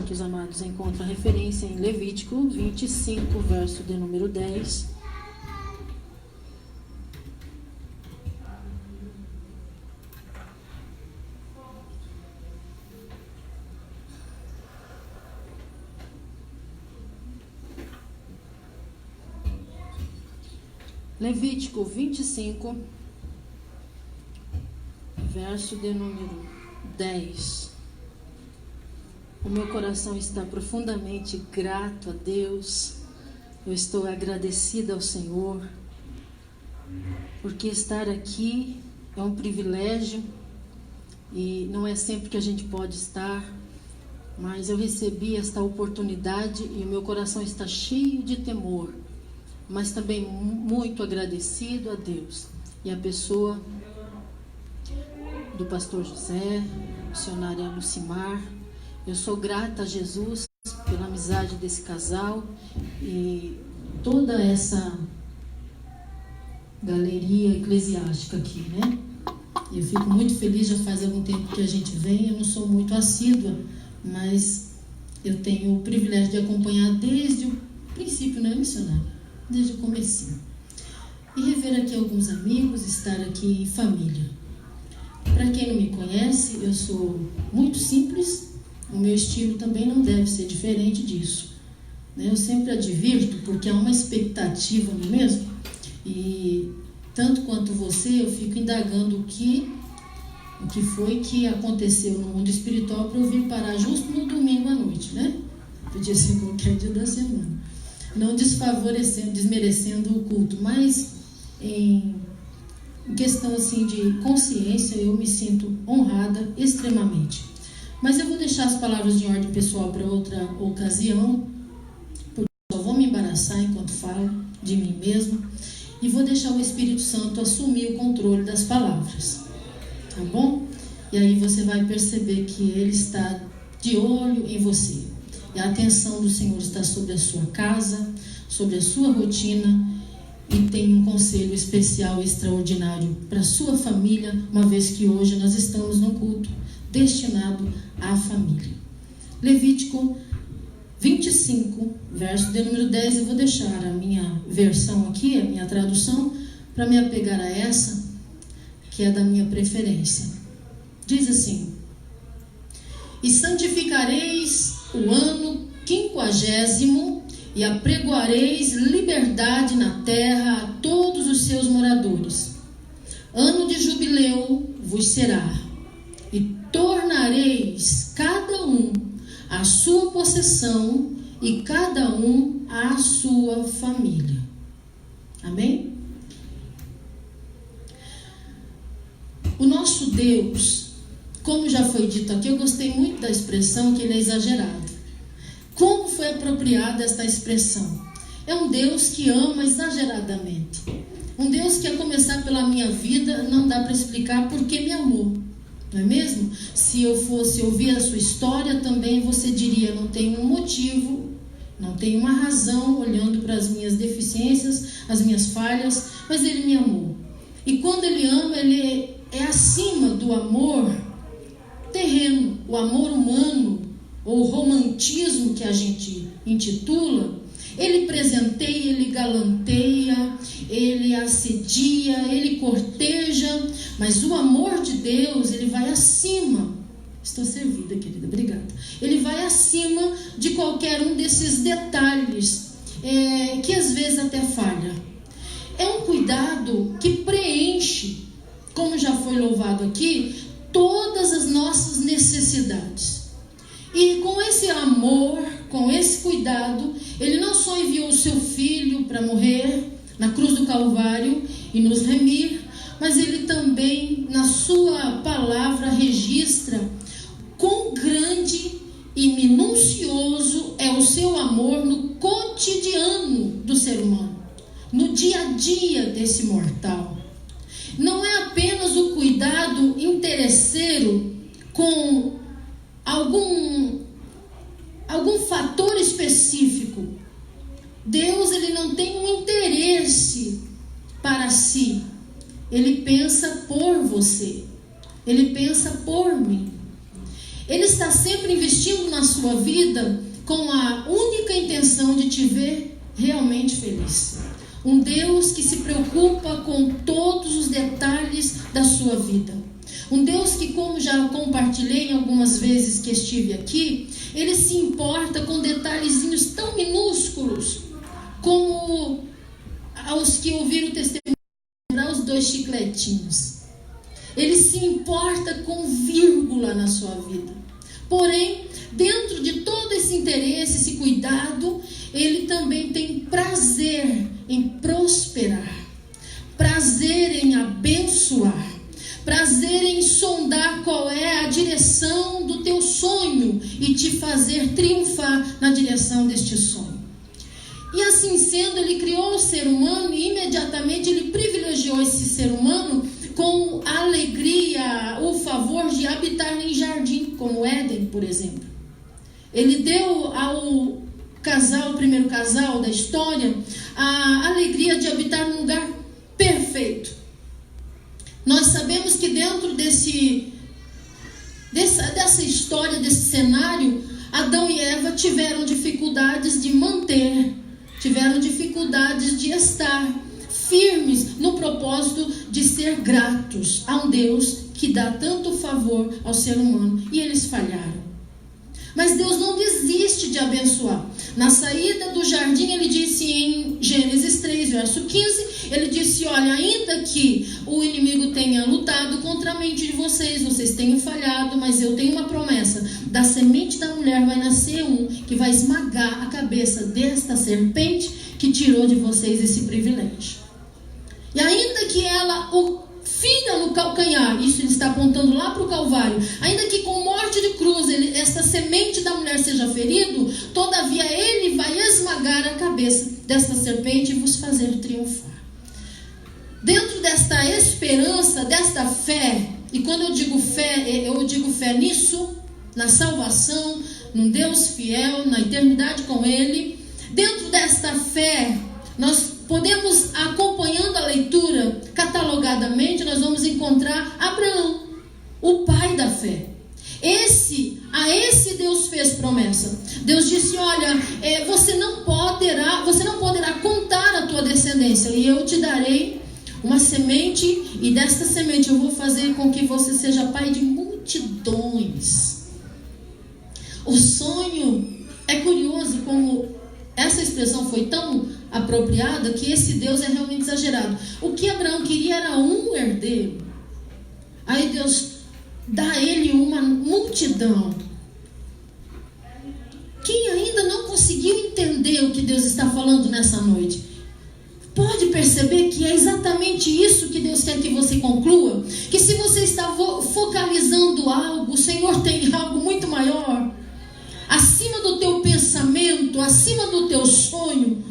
que os amados encontram a referência em Levítico 25, verso de número 10. Levítico 25, verso de número 10. O meu coração está profundamente grato a Deus. Eu estou agradecida ao Senhor, porque estar aqui é um privilégio e não é sempre que a gente pode estar, mas eu recebi esta oportunidade e o meu coração está cheio de temor, mas também muito agradecido a Deus e a pessoa do pastor José, missionária Lucimar. Eu sou grata a Jesus pela amizade desse casal e toda essa galeria eclesiástica aqui, né? Eu fico muito feliz, já faz algum tempo que a gente vem. Eu não sou muito assídua, mas eu tenho o privilégio de acompanhar desde o princípio, né, missionária? Desde o comecinho. E rever aqui alguns amigos, estar aqui em família. Para quem não me conhece, eu sou muito simples, o meu estilo também não deve ser diferente disso. Eu sempre advirto, porque há uma expectativa, não é mesmo? E tanto quanto você, eu fico indagando o que foi que aconteceu no mundo espiritual para eu vir parar justo no domingo à noite, né? Podia ser qualquer dia da semana. Não desfavorecendo, desmerecendo o culto, mas em questão assim de consciência, eu me sinto honrada extremamente. Mas eu vou deixar as palavras de ordem pessoal para outra ocasião, porque eu só vou me embaraçar enquanto falo de mim mesmo, e vou deixar o Espírito Santo assumir o controle das palavras, tá bom? E aí você vai perceber que Ele está de olho em você. E a atenção do Senhor está sobre a sua casa, sobre a sua rotina, e tem um conselho especial, extraordinário para a sua família, uma vez que hoje nós estamos num culto destinado à família. Levítico 25, verso de número 10, eu vou deixar a minha versão aqui, a minha tradução, para me apegar a essa, que é da minha preferência. Diz assim: e santificareis o ano 50º, e apregoareis liberdade na terra a todos os seus moradores. Ano de jubileu vos será, e tornareis cada um a sua possessão, e cada um a sua família. Amém? O nosso Deus, como já foi dito aqui, eu gostei muito da expressão que ele é exagerado. Como foi apropriada esta expressão? É um Deus que ama exageradamente. Um Deus que, a começar pela minha vida, não dá para explicar porque me amou. Não é mesmo? Se eu fosse ouvir a sua história, também você diria: não tem um motivo, não tem uma razão, olhando para as minhas deficiências, as minhas falhas, mas Ele me amou. E quando Ele ama, Ele é acima do amor terreno, o amor humano, ou romantismo que a gente intitula. Ele presenteia, ele galanteia, ele assedia, ele corteja, mas o amor de Deus, ele vai acima. Estou servida, querida, obrigada. Ele vai acima de qualquer um desses detalhes, que às vezes até falha. É um cuidado que preenche, como já foi louvado aqui, todas as nossas necessidades. E com esse amor, com esse cuidado, Ele não só enviou o seu Filho para morrer na cruz do Calvário e nos remir, mas Ele também, na sua palavra, registra quão grande e minucioso é o seu amor no cotidiano do ser humano, no dia a dia desse mortal. Não é apenas o cuidado interesseiro com algum fator específico. Deus, ele não tem um interesse para si. Ele pensa por você. Ele pensa por mim. Ele está sempre investindo na sua vida com a única intenção de te ver realmente feliz. Um Deus que se preocupa com todos os detalhes da sua vida. Um Deus que, como já compartilhei algumas vezes que estive aqui, Ele se importa com detalhezinhos tão minúsculos como aos que ouviram o testemunho, os 2 chicletinhos. Ele se importa com vírgula na sua vida. Porém, dentro de todo esse interesse, esse cuidado, Ele também tem prazer em prosperar, prazer em abençoar, prazer em sondar qual é a direção do teu sonho e te fazer triunfar na direção deste sonho. E assim sendo, Ele criou o ser humano e imediatamente Ele privilegiou esse ser humano com a alegria, o favor de habitar em jardim, como Éden, por exemplo. Ele deu ao casal, o primeiro casal da história, a alegria de habitar num lugar perfeito. Nós sabemos que dentro dessa história, desse cenário, Adão e Eva tiveram dificuldades de manter, tiveram dificuldades de estar firmes no propósito de ser gratos a um Deus que dá tanto favor ao ser humano, e eles falharam. Mas Deus não desiste de abençoar. Na saída do jardim, Ele disse em Gênesis 3, verso 15, Ele disse: olha, ainda que o inimigo tenha lutado contra a mente de vocês tenham falhado, mas eu tenho uma promessa: da semente da mulher vai nascer um que vai esmagar a cabeça desta serpente que tirou de vocês esse privilégio. E ainda que ela o fira no calcanhar, isso ele está apontando lá para o Calvário, ainda que com morte de cruz essa semente da mulher seja ferido, todavia Ele vai esmagar a cabeça desta serpente e vos fazer triunfar. Dentro desta esperança, desta fé, e quando eu digo fé nisso, na salvação, num Deus fiel, na eternidade com Ele. Dentro desta fé, nós podemos, acompanhando a leitura catalogadamente, nós vamos encontrar Abraão, o pai da fé. A esse Deus fez promessa. Deus disse: olha, você não poderá contar a tua descendência, e eu te darei uma semente, e desta semente eu vou fazer com que você seja pai de multidões. O sonho, é curioso como essa expressão foi tão apropriada que esse Deus é realmente exagerado. O que Abraão queria era um herdeiro. Aí Deus dá a ele uma multidão. Quem ainda não conseguiu entender o que Deus está falando nessa noite, pode perceber que é exatamente isso que Deus quer que você conclua? Que se você está focalizando algo, o Senhor tem algo muito maior, acima do teu pensamento, acima do teu sonho.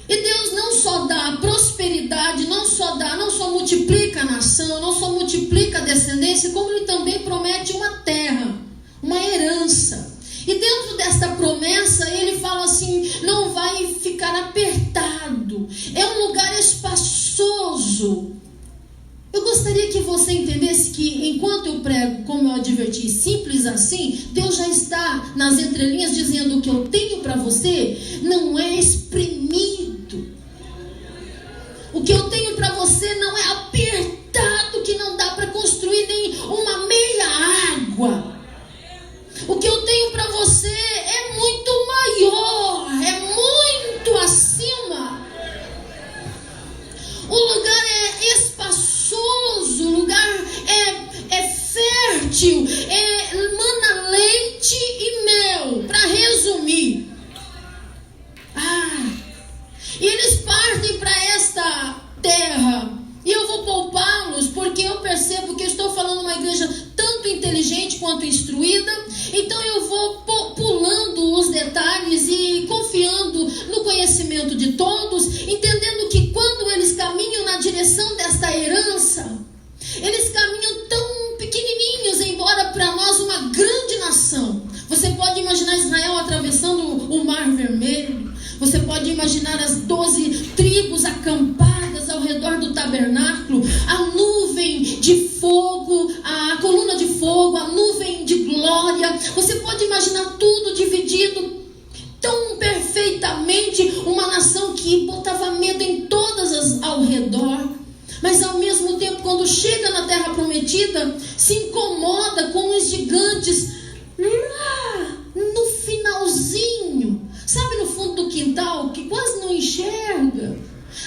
E Deus não só dá prosperidade, não só multiplica a nação, não só multiplica a descendência, como Ele também promete uma terra, uma herança. E dentro desta promessa, Ele fala assim: não vai ficar apertado, é um lugar espaçoso. Eu gostaria que você entendesse que enquanto eu prego, como eu adverti, simples assim, Deus já está nas entrelinhas dizendo: o que eu tenho para você não é espremido. O que eu tenho para você não é apertado, que não dá para construir nem uma meia água. O que eu tenho para você é muito maior, é muito acima. O lugar é espaçoso, o lugar é fértil, emana leite e mel, para resumir. E eles partem para esta terra, e eu vou poupá-los, porque eu percebo que eu estou falando uma igreja tanto inteligente quanto instruída. Então eu vou pulando os detalhes e confiando no conhecimento de todos, entendendo que quando eles caminham na direção desta herança, eles caminham tão pequenininhos, embora para nós uma grande nação. Você pode imaginar Israel atravessando o Mar Vermelho. Você pode imaginar as 12 tribos acampadas ao redor do tabernáculo, a nuvem de fogo, a coluna de fogo, a nuvem glória. Você pode imaginar tudo dividido tão perfeitamente, uma nação que botava medo em todas ao redor, mas ao mesmo tempo, quando chega na terra prometida, se incomoda com os gigantes lá no finalzinho, sabe, no fundo do quintal, que quase não enxerga.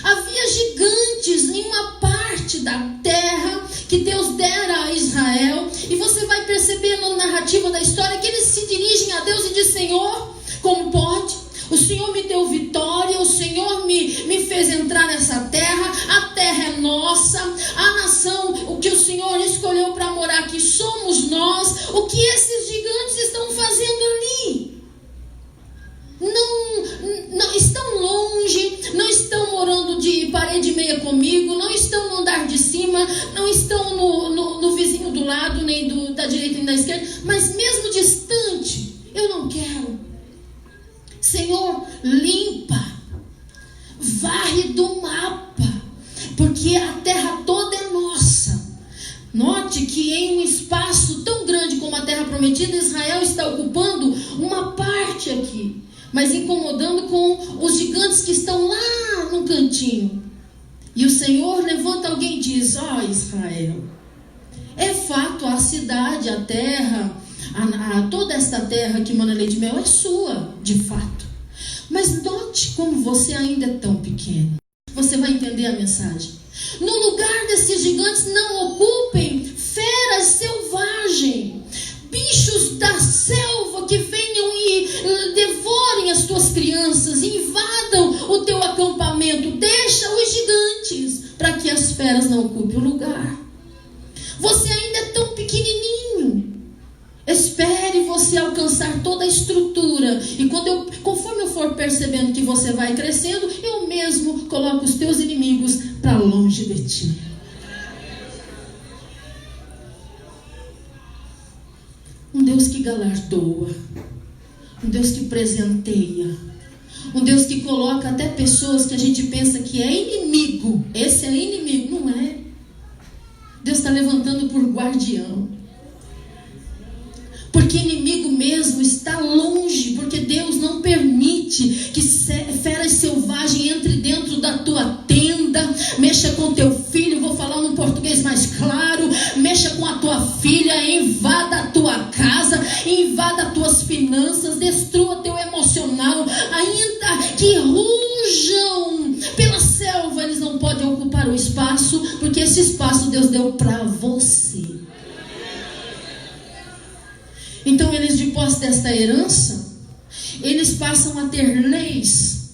Havia gigantes em uma parte da terra que Deus dera a Israel, e você vai perceber na narrativa da história que eles se dirigem a Deus e dizem: Senhor, como pode? O Senhor me deu vitória, o Senhor me fez entrar nessa terra, a terra é nossa, a nação, o que o Senhor escolheu para morar aqui somos nós. O que esses gigantes estão fazendo ali? Não estão longe, não estão morando de parede e meia comigo, não estão no andar de cima, não estão no vizinho do lado, nem da direita nem da esquerda, mas mesmo distante, eu não quero. Senhor, limpa, varre do mapa, porque a terra toda é nossa. Note que em um espaço tão grande como a terra prometida, Israel está ocupando uma parte aqui, mas incomodando com os gigantes que estão lá no cantinho. E o Senhor levanta alguém e diz: Israel, é fato, a cidade, a terra, toda esta terra que mana leite e mel é sua, de fato. Mas note como você ainda é tão pequeno. Você vai entender a mensagem. No lugar desses gigantes, não ocupem feras selvagens, bichos da selva que venham e devorem as tuas crianças, invadam o teu acampamento. Deixa os gigantes, para que as feras não ocupem o lugar. Você ainda é tão pequenininho. Espere você alcançar toda a estrutura, e conforme eu for percebendo que você vai crescendo, eu mesmo coloco os teus inimigos para longe de ti. Um Deus que galardoa, um Deus que presenteia, um Deus que coloca até pessoas que a gente pensa que é inimigo. Esse é inimigo, não é? Deus está levantando por guardião, porque inimigo mesmo está longe, porque Deus não permite que feras selvagens entrem dentro da tua tenda, mexa com teu filho, vou falar num português mais claro, mexa com a tua filha, invada a tua casa, invada as tuas finanças, destrua teu emocional, ainda que rujam pela selva, eles não podem ocupar o espaço, porque esse espaço Deus deu para você. Então eles, de posse desta herança, eles passam a ter leis,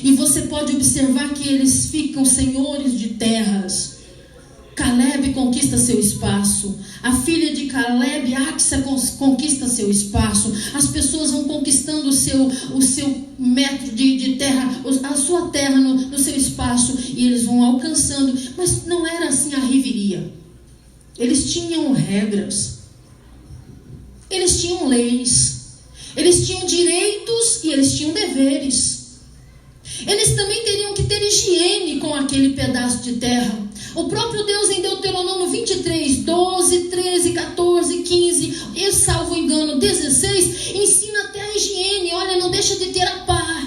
e você pode observar que eles ficam senhores de terras. Caleb conquista seu espaço, a filha de Caleb, Axa, conquista seu espaço. As pessoas vão conquistando o seu metro de terra, a sua terra no seu espaço, e eles vão alcançando. Mas não era assim a reviria. Eles tinham regras, eles tinham leis, eles tinham direitos e eles tinham deveres. Eles também teriam que ter higiene com aquele pedaço de terra. O próprio Deus, em Deuteronômio 23, 12, 13, 14, 15 e, salvo engano, 16, ensina até a higiene. Olha, não deixa de ter a pá,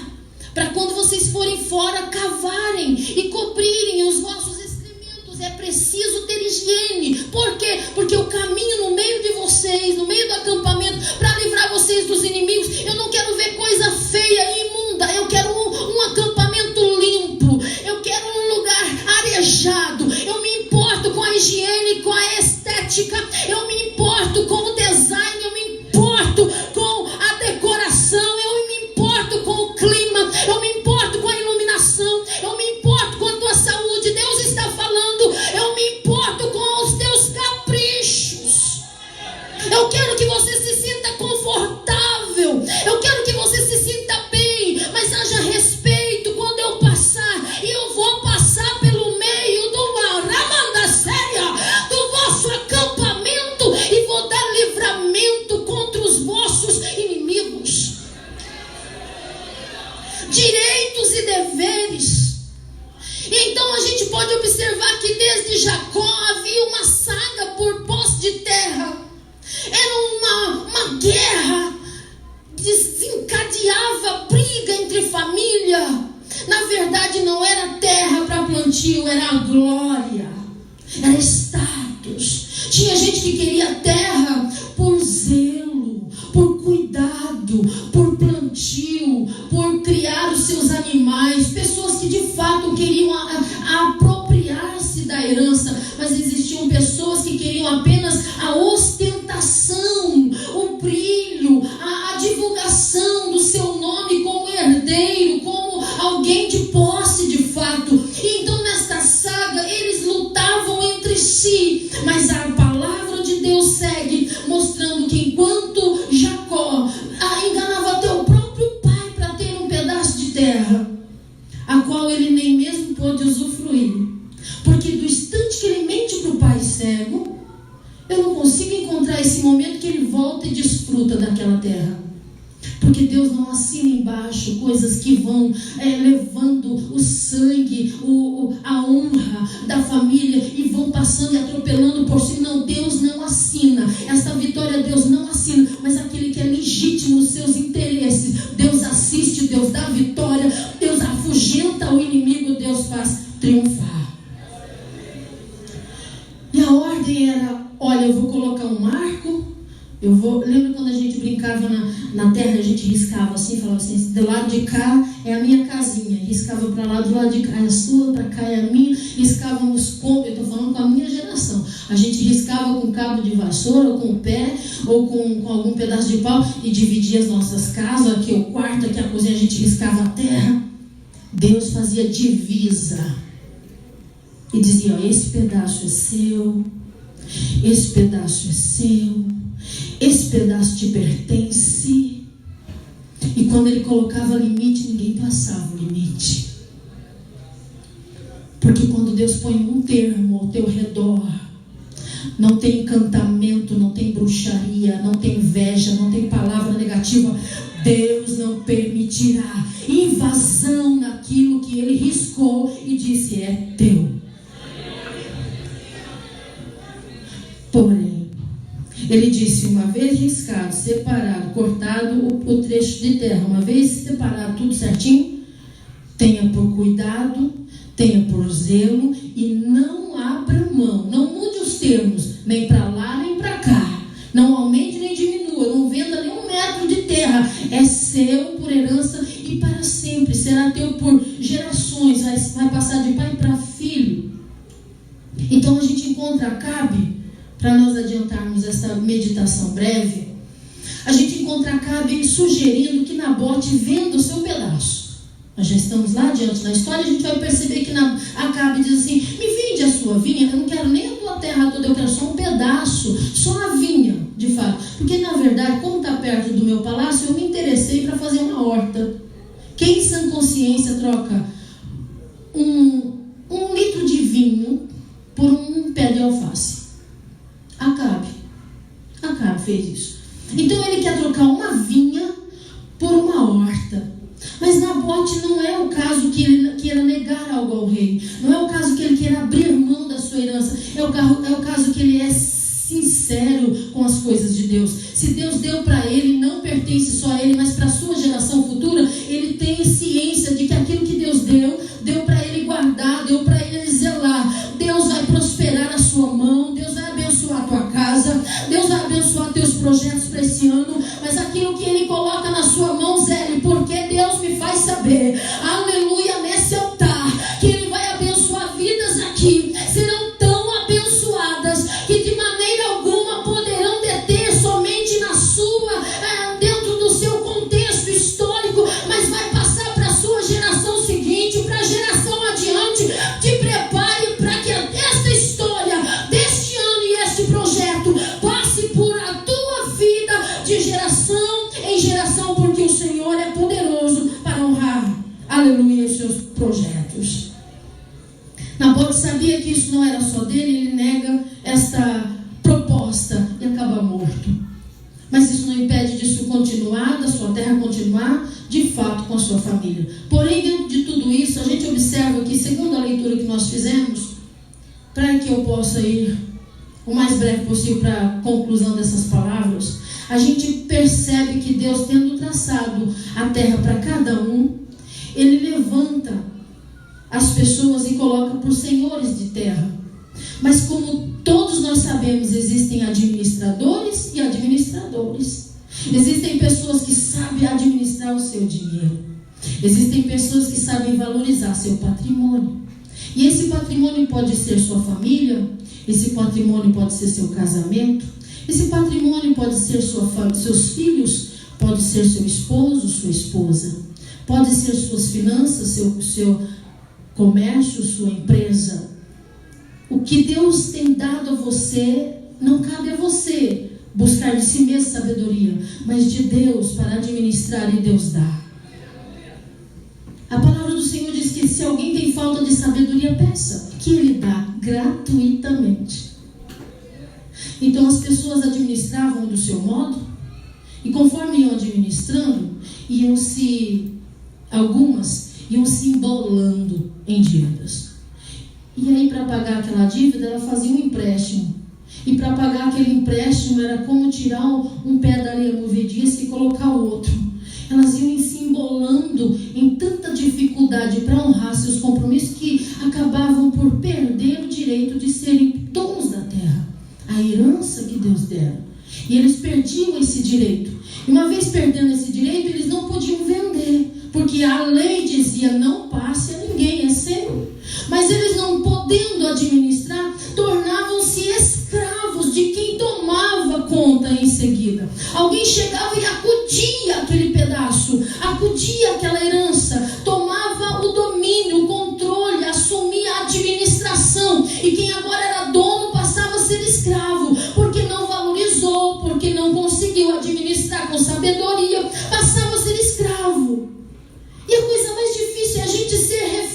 para quando vocês forem fora, cavarem e cobrirem os vossos excrementos. É preciso ter higiene. Por quê? Porque o caminho no meio de vocês, no meio do acampamento, para livrar vocês dos inimigos, eu não quero ver coisa feia e imunda. Eu quero um acampamento limpo. Eu quero um lugar arejado. Eu me importo com a higiene, com a estética. Eu me importo com o design. Eu me importo com a decoração. Eu me importo com o clima. Eu me importo com a iluminação. Eu me importo com a tua saúde. Deus está falando. Eu me importo com os teus caprichos. Eu quero que você se sinta confortável. Eu quero que você se sinta bem. Mas haja respeito quando eu passar. E eu vou passar pelo meio do vosso acampamento, e vou dar livramento contra os vossos inimigos. Direitos e deveres. Então a gente pode observar que desde Jacó havia uma saga por posse de terra. Era desencadeava briga entre família. Na verdade não era terra para plantio, era a glória, era status. Tinha gente que queria terra por zelo, por cuidado, por plantio, por criar os seus animais. Pessoas que de fato queriam apropriar-se da herança, mas existiam pessoas que queriam apenas a ostentação, o brilho, a divulgação do seu nome como herdeiro, como alguém de posse de fato. E então nesta saga eles lutavam entre si, mas a palavra de Deus segue mostrando que enquanto Jacó enganava até o próprio pai para ter um pedaço de terra, a qual ele nem mesmo pôde usufruir, porque do instante que ele mente para o pai cego, eu não consigo encontrar esse momento que ele volta e desfruta daquela terra. Porque Deus não assina embaixo coisas que vão levando o sangue, a honra da família e vão passando e atropelando por cima. Não, Deus não assina. Essa vitória Deus não assina. Mas aquele que é legítimo nos seus interesses, Deus assiste, Deus dá vitória, Deus afugenta o inimigo, Deus faz triunfar. E a ordem era, olha, eu vou colocar um marco. Lembra quando a gente brincava na terra, a gente riscava assim, falava assim, do lado de cá é a minha casinha, riscava para lá, do lado de cá é a sua, para cá é a minha, riscávamos eu estou falando com a minha geração, a gente riscava com cabo de vassoura, ou com o pé, ou com algum pedaço de pau, e dividia as nossas casas, aqui o quarto, aqui a cozinha, a gente riscava a terra. Deus fazia divisa, e dizia, ó, esse pedaço é seu, esse pedaço é seu, esse pedaço te pertence. E quando ele colocava limite, ninguém passava o limite. Porque quando Deus põe um termo ao teu redor, não tem encantamento, não tem bruxaria, não tem inveja, não tem palavra negativa. Deus não permitirá invasão naquilo que ele riscou e disse, é teu. Porém, ele disse, uma vez riscado, separado, cortado o trecho de terra, uma vez separado tudo certinho, tenha por cuidado, tenha por zelo e não abra mão, não mude os termos, nem para lá nem para cá, não aumente nem diminua, não venda nem 1 metro de terra, é seu por herança e para sempre, será teu por gerações, vai passar de pai para filho. Então a gente encontra Acabe. Para nós adiantarmos essa meditação breve, a gente encontra Acabe sugerindo que Nabote venda o seu pedaço. Nós já estamos lá adiante na história, a gente vai perceber que Acabe diz assim, me vende a sua vinha, eu não quero nem a tua terra toda, eu quero só um pedaço, só a vinha, de fato. Porque na verdade, como está perto do meu palácio, eu me interessei para fazer uma horta. Quem em sã consciência troca um litro de vinho por um pé de alface? Acabe fez isso. Então ele quer trocar uma vinha por uma horta. Mas Nabote não é o caso que ele queira negar algo ao rei. Não é o caso que ele queira abrir mão da sua herança. É o caso que ele é sincero com as coisas de Deus. Se Deus deu para ele, não pertence só a ele, mas para a sua geração futura, ele tem ciência de que aquilo que Deus deu para ele guardar, deu para ele zelar. Deus vai prosperar a sua mão, Deus vai abençoar a tua casa, Deus vai abençoar teus projetos para esse ano, mas aquilo que ele coloca na sua mão, zele, porque Deus me faz saber, aleluia, nesse altar, que ele vai abençoar vidas aqui, serão tão abençoadas que de maneira alguma poderão deter somente na sua, dentro do seu contexto histórico, mas vai passar para a sua geração seguinte, para a geração adiante. Te prepare para que esta história deste ano e este projeto passe por a tua vida de geração em geração, porque o Senhor é poderoso para honrar, aleluia, os seus projetos. Nabote sabia que isso não era só dele, ele nega esta proposta e acaba morto. Mas isso não impede disso continuar, da sua terra continuar, de fato, com a sua família. Porém, dentro de tudo isso, a gente observa que, segundo a leitura que nós fizemos, para que eu possa ir o mais breve possível para a conclusão dessas palavras, a gente percebe que Deus, tendo traçado a terra para cada um, Ele levanta as pessoas e coloca por senhores de terra. Mas como todos nós sabemos, existem administradores e administradores. Existem pessoas que sabem administrar o seu dinheiro. Existem pessoas que sabem valorizar seu patrimônio. E esse patrimônio pode ser sua família, esse patrimônio pode ser seu casamento, esse patrimônio pode ser seus filhos, pode ser seu esposo, sua esposa, pode ser suas finanças, seu comércio, sua empresa. O que Deus tem dado a você, não cabe a você buscar de si mesmo sabedoria, mas de Deus para administrar, e Deus dá. A palavra do Senhor diz que se alguém tem falta de sabedoria, peça, que Ele dá gratuitamente. Então as pessoas administravam do seu modo, e conforme iam administrando, algumas iam se embolando em dívidas. E aí, para pagar aquela dívida, ela fazia um empréstimo. E para pagar aquele empréstimo era como tirar um pé da areia movediça e colocar o outro. Elas iam se embolando em tanta dificuldade para honrar seus compromissos que acabavam por perder o direito de serem donos da terra, a herança que Deus dera. E eles perdiam esse direito. E uma vez perdendo esse direito, eles não podiam vender, porque a lei dizia: não passe a ninguém, é seu. Mas eles, não podendo administrar, tornavam-se escravos de quem tomava conta em seguida. Alguém chegava e acudia aquele pedaço, acudia aquela herança, tomava o domínio, o controle, assumia a administração, e quem agora era dono passava a ser escravo, porque não valorizou, porque não conseguiu administrar com sabedoria, passava a ser escravo. E a coisa mais difícil é a gente ser refém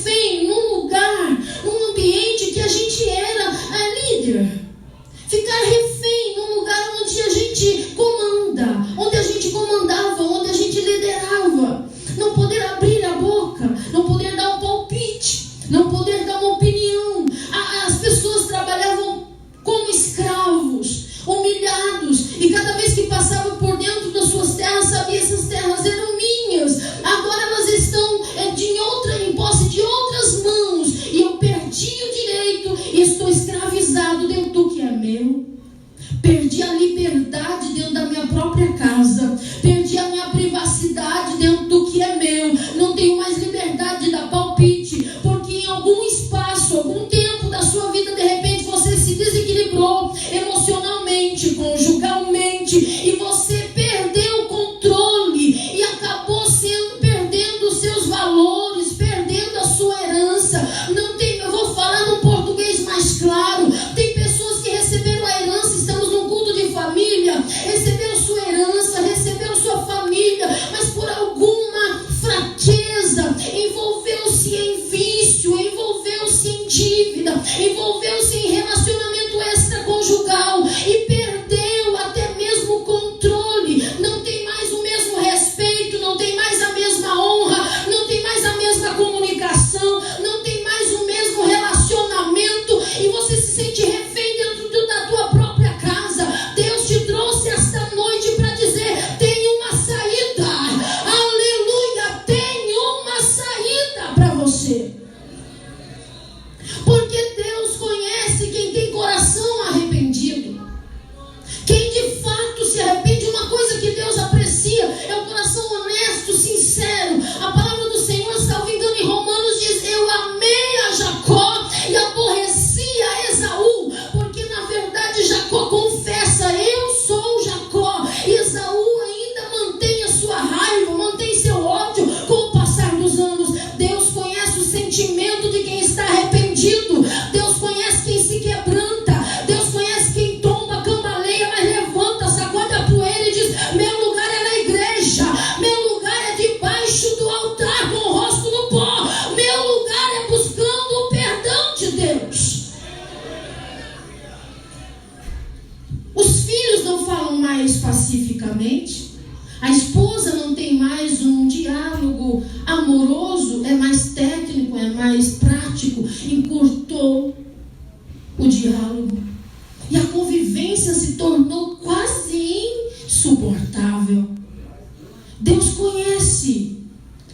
conhece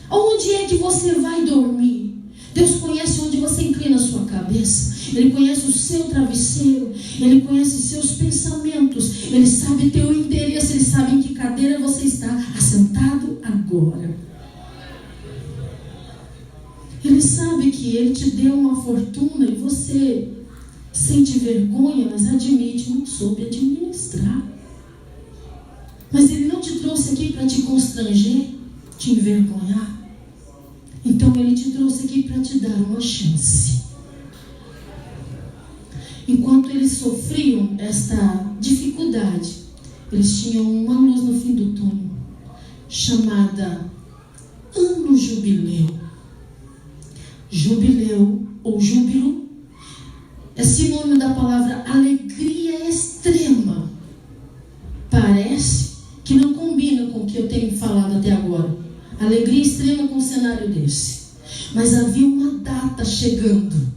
onde é que você vai dormir. Deus conhece onde você inclina a sua cabeça. Ele conhece o seu travesseiro. Ele conhece seus pensamentos. Ele sabe teu endereço. Ele sabe em que cadeira você está assentado agora. Ele sabe que Ele te deu uma fortuna e você sente vergonha, mas admite, não soube administrar. Mas Ele não te trouxe aqui para te constranger, te envergonhar. Então Ele te trouxe aqui para te dar uma chance. Enquanto eles sofriam esta dificuldade, eles tinham uma luz no fim do túnel, chamada Ano Jubileu. Jubileu ou júbilo é sinônimo da palavra alegria extrema. Parece que não combina com o que eu tenho falado até agora. Alegria extrema com um cenário desse. Mas havia uma data chegando.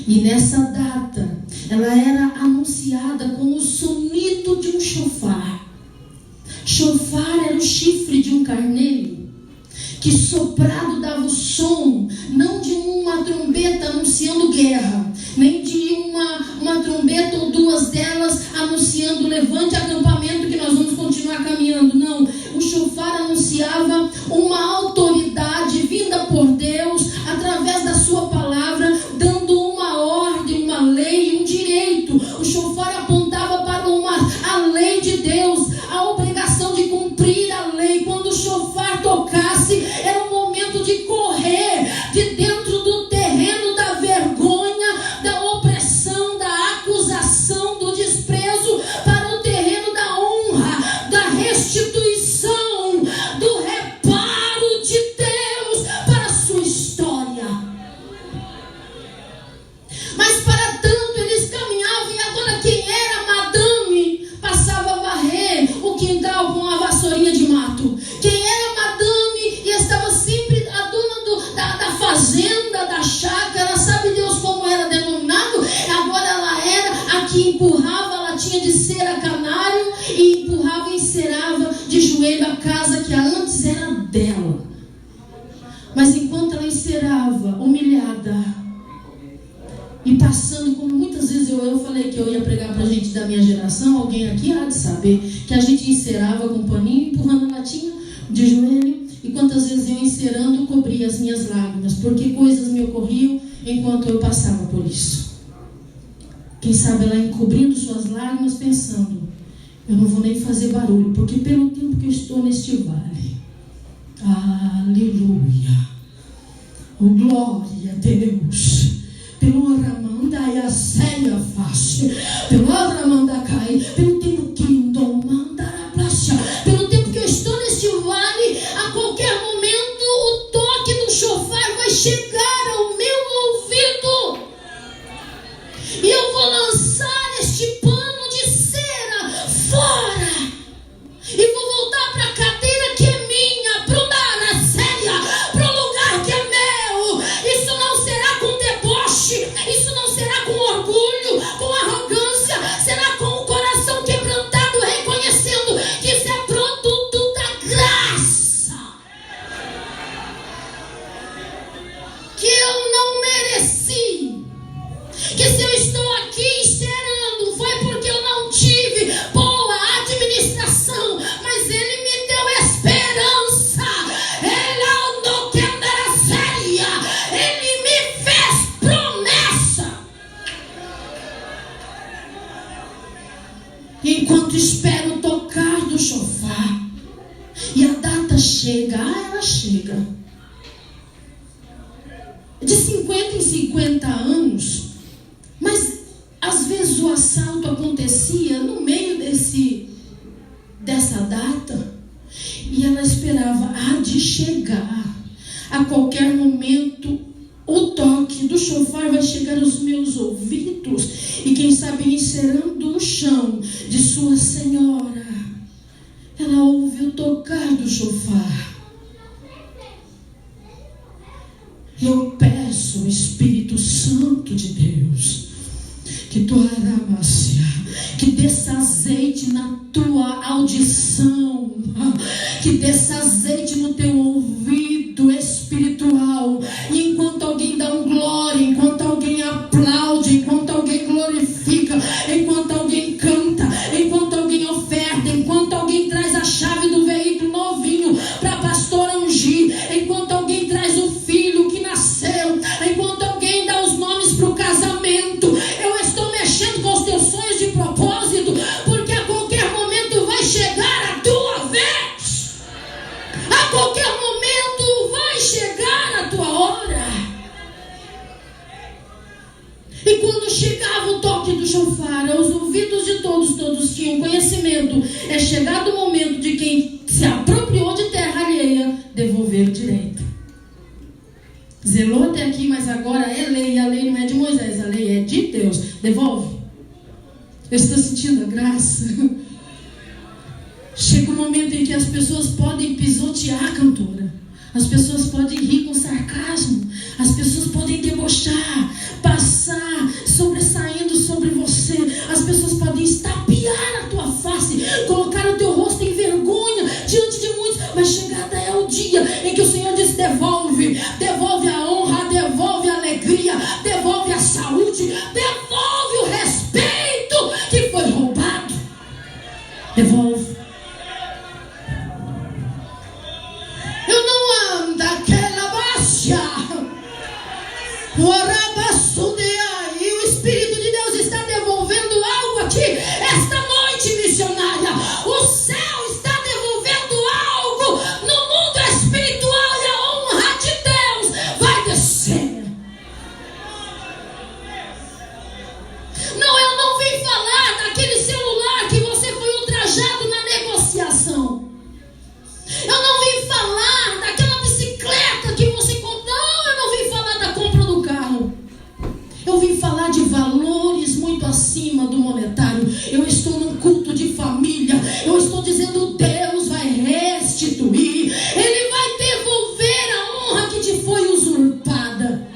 E nessa data, ela era anunciada com o sonido de um chofar. Chofar era o chifre de um carneiro, que soprado dava o som, não de uma trombeta anunciando guerra, nem de uma trombeta ou duas delas anunciando levante acampamento que nós vamos continuar caminhando. Não, o chofar anunciava uma autoridade vinda por Deus através da sua palavra, dando uma ordem, uma lei, um direito. O chofar apontava para a lei de Deus, a obrigação de cumprir a lei. Quando o chofar tocasse, era um momento de correr de dentro do terreno da vergonha, da opressão, da acusação, do desprezo, para o terreno da honra, da restituição, do reparo de Deus para a sua história. Mas para tanto eles caminhavam, e agora quem era madame passava a varrer o quintal com a vassourinha de mato. Quem era madame e estava sempre a dona da fazenda, da chácara, sabe Deus como era denominado? Agora ela era a que empurrava a latinha de cera canário e empurrava e encerava de joelho a casa que antes era dela. Mas enquanto ela encerava, humilhada, e passando, como muitas vezes eu falei que eu ia pregar pra gente da minha geração, alguém aqui há de saber que a gente encerava com um paninho, empurrando a latinha de joelho, e quantas vezes eu encerando cobria as minhas lágrimas, porque coisas me ocorriam enquanto eu passava por isso. Quem sabe ela encobrindo suas lágrimas, pensando, eu não vou nem fazer barulho, porque pelo tempo que eu estou neste vale, aleluia, oh glória a Deus, pelo Ramanda e a Céia face, pelo Ramanda cai, pelo tempo que não manda a plaça, pelo tempo que eu estou neste vale, a qualquer momento o toque do chofar vai chegar ao meu ouvido, e eu vou lançar este pano de cera fora, e vou voltar para a cadeira que é minha, para o na séria, para o lugar que é meu. Isso não será com deboche, isso não será com orgulho, com arrogância, será com o coração quebrantado, reconhecendo que isso é produto da graça, que eu não mereci, que se eu estou aqui encerando foi porque eu não tive boa administração, mas Ele me deu esperança, Ele não quer dar séria, Ele me fez promessa. Enquanto espero tocar do chofar, e a data chega, ela chega, de 50 em 50 anos, mas às vezes o assalto acontecia no meio dessa data, e ela esperava, de chegar, a qualquer momento o toque do chofar vai chegar aos meus ouvidos, e quem sabe encerando o chão de sua senhora, ela ouve o tocar do chofar. Eu peço, Espírito Santo de Deus, que tua aramácia, que desça azeite na tua audição, que desça azeite no teu ouvido, todos tinham conhecimento. É chegado o momento de quem se apropriou de terra alheia devolver o direito. Zelou até aqui, mas agora é lei. A lei não é de Moisés, a lei é de Deus. Devolve. Eu estou sentindo a graça. Chega um momento em que as pessoas podem pisotear a cantora. As pessoas podem rir com sarcasmo. As pessoas podem debochar, passar, sobressaindo sobre você. As pessoas podem estapear a tua face, colocar o teu rosto em vergonha diante de muitos. Mas chegada é o dia em que o Senhor diz: devolve. Devolve a honra, devolve a alegria, devolve a saúde, devolve o respeito que foi roubado. Devolve. Eu não ando aquela baixa. E o Espírito de Deus está devolvendo algo aqui esta noite, missionária. O céu está devolvendo algo no mundo espiritual e a honra de Deus vai descer. Não, eu não vim falar daquele celular que você foi ultrajado na negociação. Eu não vim falar daquela bicicleta que você comprou. Não, eu não vim falar da compra do carro. Eu vim falar de valores muito acima do monetário. Eu estou num culto de família. Eu estou dizendo: Deus vai restituir. Ele vai devolver a honra que te foi usurpada.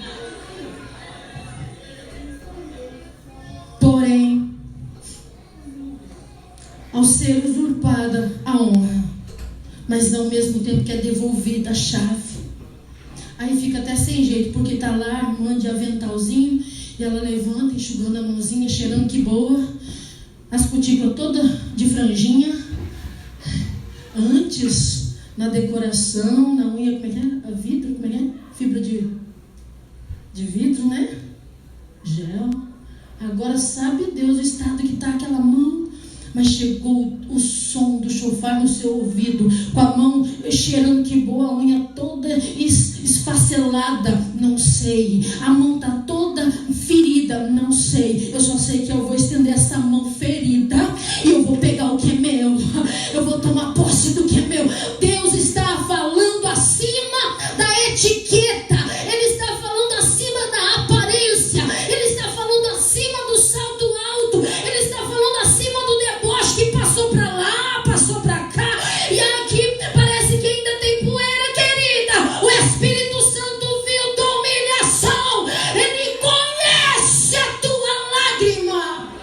Porém, ao ser usurpada a honra, mas ao mesmo tempo que é devolvida a chave, aí fica até sem jeito, porque tá lá a irmã de aventalzinho, e ela levanta, enxugando a mãozinha, cheirando que boa, as cutículas todas de franjinha. Antes, na decoração, na unha, como é que é? A vidro, como é que é? Fibra de vidro, né? Gel. Agora sabe Deus o estado que tá aquela mão. Mas chegou o som do chofar no seu ouvido, com a mão cheirando que boa, a unha toda esfacelada, não sei. A mão está toda ferida, não sei. Eu só sei que eu vou estender essa mão ferida e eu vou pegar o que é meu. Eu vou tomar posse do que é meu. Deus está falando acima da etiqueta. Ele está falando acima da aparência. Ele está falando acima do salto alto. Ele está falando acima do deboche que passou para lá, passou para cá. E aqui parece que ainda tem poeira, querida. O Espírito Santo viu tua humilhação. Ele conhece a tua lágrima.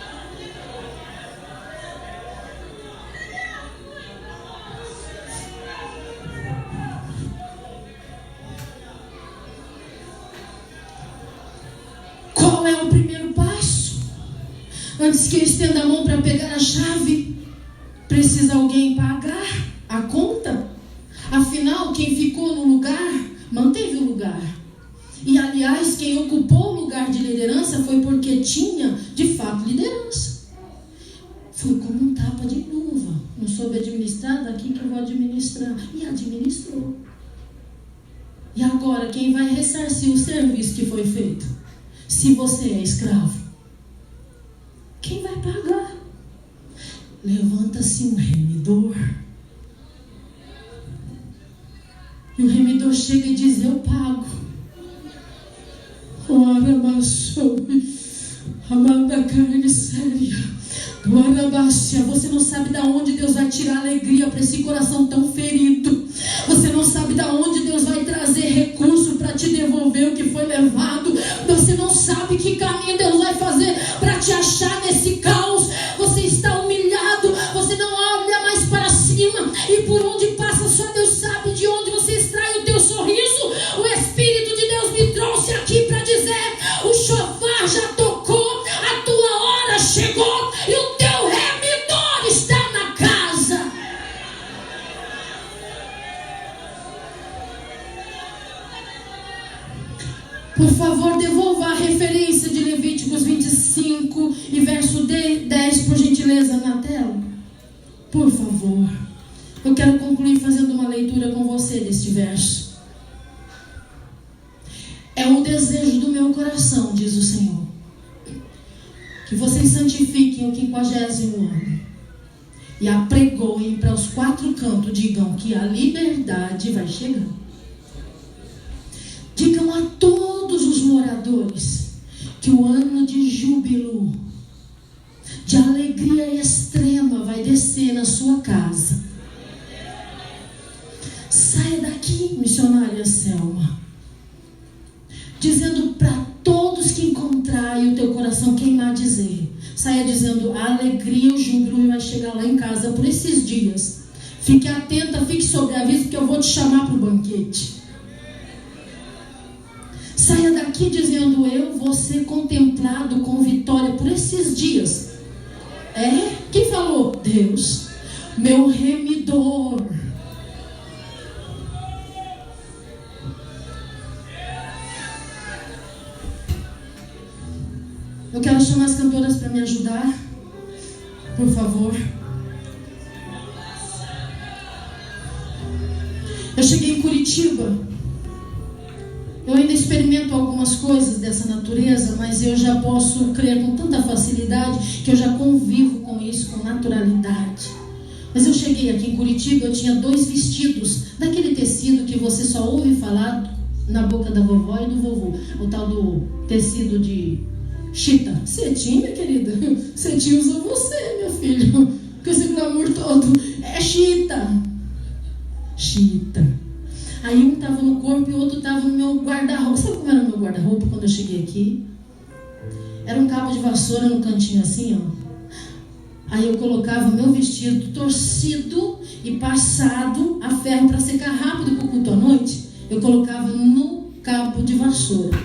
Qual é o primeiro passo? Antes que eu estenda a mão para pegar a chave, precisa alguém pagar a conta? Afinal, quem ficou no lugar, manteve o lugar. E aliás, quem ocupou o lugar de liderança foi porque tinha, de fato, liderança. Foi como um tapa de luva. Não soube administrar, daqui que eu vou administrar. E administrou. E agora, quem vai ressarcir o serviço que foi feito? Se você é escravo, quem vai pagar? Levanta-se um remidor. E o remidor chega e diz: eu pago. Ora, mas amada carne séria. Você não sabe de onde Deus vai tirar alegria para esse coração tão ferido. Você não sabe de onde Deus vai trazer recurso para te devolver o que foi levado. Você não sabe que caminho Deus vai fazer para te achar nesse caos. Você está humilhado, você não olha mais para cima, e por onde passa só Deus sabe de onde você extrai o teu sorriso. O Espírito de Deus me trouxe aqui para dizer: o chofar já tocou, a tua hora chegou e o teu remidor está na casa. Por favor, devolva a referência de Levíticos 25 e verso 10, por gentileza, na tela. Por favor. Eu quero concluir fazendo uma leitura com você deste verso. É um desejo do meu coração, diz o Senhor, que vocês santifiquem o 50º ano. E apregoem para os 4 cantos, digam que a liberdade vai chegar. Digam a todos os moradores que o ano de júbilo, de alegria extrema vai descer na sua casa. Saia daqui, missionária Selma, dizendo para todos que encontrarem o teu coração queimar, dizer, saia dizendo, a alegria, o júbilo vai chegar lá em casa por esses dias. Fique atenta, fique sobre aviso, porque eu vou te chamar para o banquete. Saia daqui dizendo, eu vou ser contemplado com vitória por esses dias. Quem falou? Deus, meu remidor. Eu quero chamar as cantoras para me ajudar, por favor. Eu cheguei em Curitiba. Eu ainda experimento algumas coisas dessa natureza, mas eu já posso crer com tanta facilidade que eu já convivo com isso com naturalidade. Mas eu cheguei aqui em Curitiba, eu tinha 2 vestidos daquele tecido que você só ouve falar na boca da vovó e do vovô, o tal do tecido de chita. Cetim, minha querida, Cetim usou você, meu filho, com esse glamour todo. É chita. Chita. Aí um estava no corpo e o outro estava no meu guarda-roupa. Sabe como era o meu guarda-roupa quando eu cheguei aqui? Era um cabo de vassoura no cantinho assim, ó. Aí eu colocava meu vestido torcido e passado a ferro para secar rápido para o culto à noite. Eu colocava no cabo de vassoura.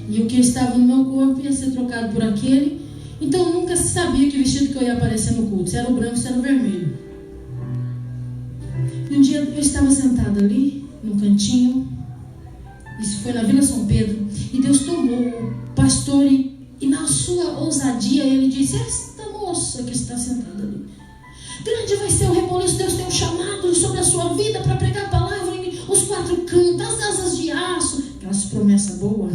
E o que estava no meu corpo ia ser trocado por aquele. Então nunca se sabia que vestido que eu ia aparecer no culto. Se era o branco, se era o vermelho. E um dia eu estava sentada ali, no cantinho, isso foi na Vila São Pedro, e Deus tomou o pastor e na sua ousadia ele disse, esta moça que está sentada ali, grande vai ser o reboliço, Deus tem um chamado sobre a sua vida para pregar a palavra em os 4 cantos, as asas de aço, aquelas promessas boas.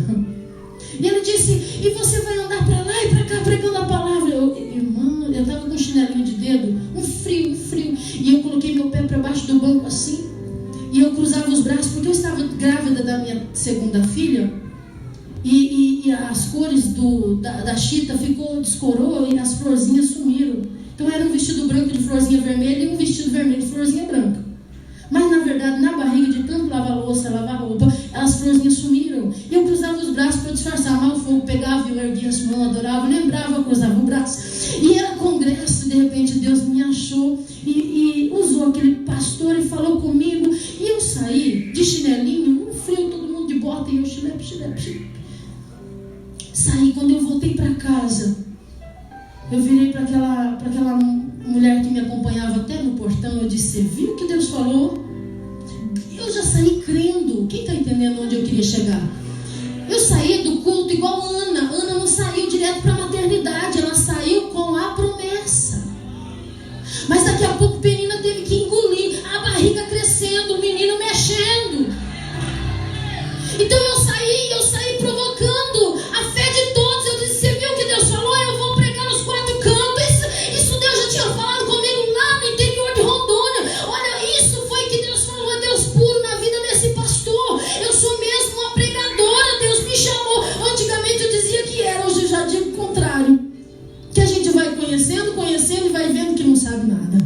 E ele disse, e você vai andar para lá e para cá pregando a palavra. Irmão, eu estava com um chinelinho de dedo, um frio, e eu coloquei meu pé para baixo do banco assim, e eu cruzava os braços, porque eu estava grávida da minha 2ª filha, e as cores da chita descorou e as florzinhas sumiram. Então era um vestido branco de florzinha vermelha e um vestido vermelho de florzinha branca. Mas na verdade, na barriga de tanto lavar louça, lavar roupa, as florzinhas sumiram. E eu cruzava os braços para disfarçar, mas o fogo pegava e eu erguia as mãos, adorava, lembrava, cruzava o braço. E era congresso, de repente Deus me achou e usou aquele pastor e falou comigo. E eu saí de chinelinho, um frio, todo mundo de bota, e eu chilepe. Saí, quando eu voltei para casa, eu virei para aquela mulher que me acompanhava até no portão, eu disse, você viu o que Deus falou? Eu já saí crendo. Quem está entendendo onde eu queria chegar? Eu saí do culto igual Ana. Ana não saiu direto para a maternidade, ela saiu com a promessa. Mas daqui a pouco Penina teve que engolir, a barriga crescendo, o menino mexendo. Então eu saí provocando a fé de todos. Eu disse, você viu o que Deus falou? Eu vou pregar nos 4 cantos. Isso Deus já tinha falado comigo lá no interior de Rondônia. Olha, isso foi que Deus falou. É Deus puro na vida desse pastor. Eu sou mesmo uma pregadora. Deus me chamou. Antigamente eu dizia que era, hoje eu já digo o contrário. Que a gente vai conhecendo e vai vendo que não sabe nada.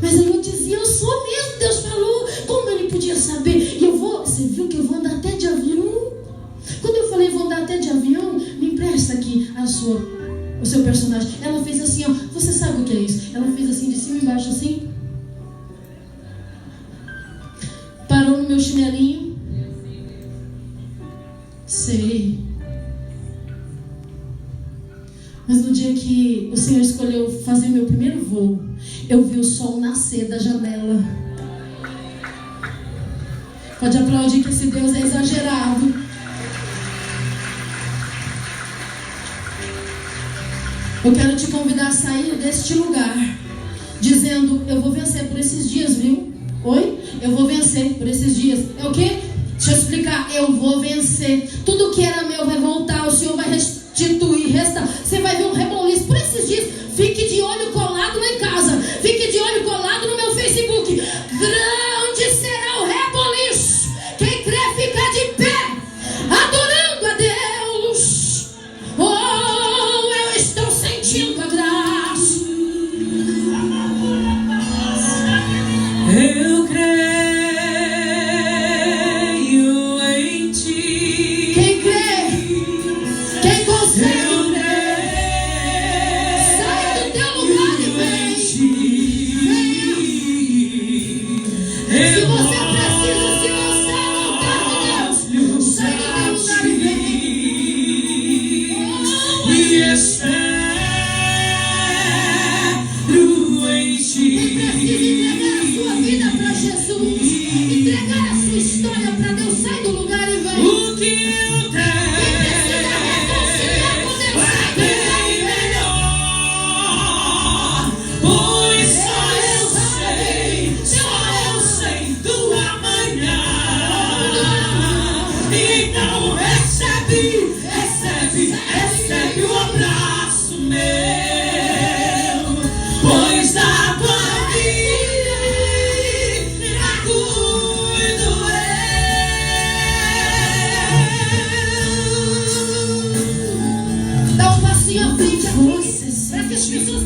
Mas eu dizia, eu sou mesmo, Deus falou. Como ele podia saber? E você viu que eu vou andar até de avião? Quando eu falei vou andar até de avião, me empresta aqui o seu personagem. Ela fez assim, ó, você sabe o que é isso? Ela fez assim, de cima e embaixo assim. Parou no meu chinelinho. Sei. Mas no dia que o Senhor escolheu fazer meu primeiro voo, eu vi o sol nascer da janela. Pode aplaudir que esse Deus é exagerado. Eu quero te convidar a sair deste lugar dizendo, eu vou vencer por esses dias, viu? Oi? Eu vou vencer por esses dias. É o quê? Deixa eu explicar. Eu vou vencer. Tudo que era meu vai voltar. O Senhor vai restituir, restaurar. Você vai ver um remontão. recebe um abraço meu, pois da tua vida cuido eu. Dá um passinho à frente aqui, para que as pessoas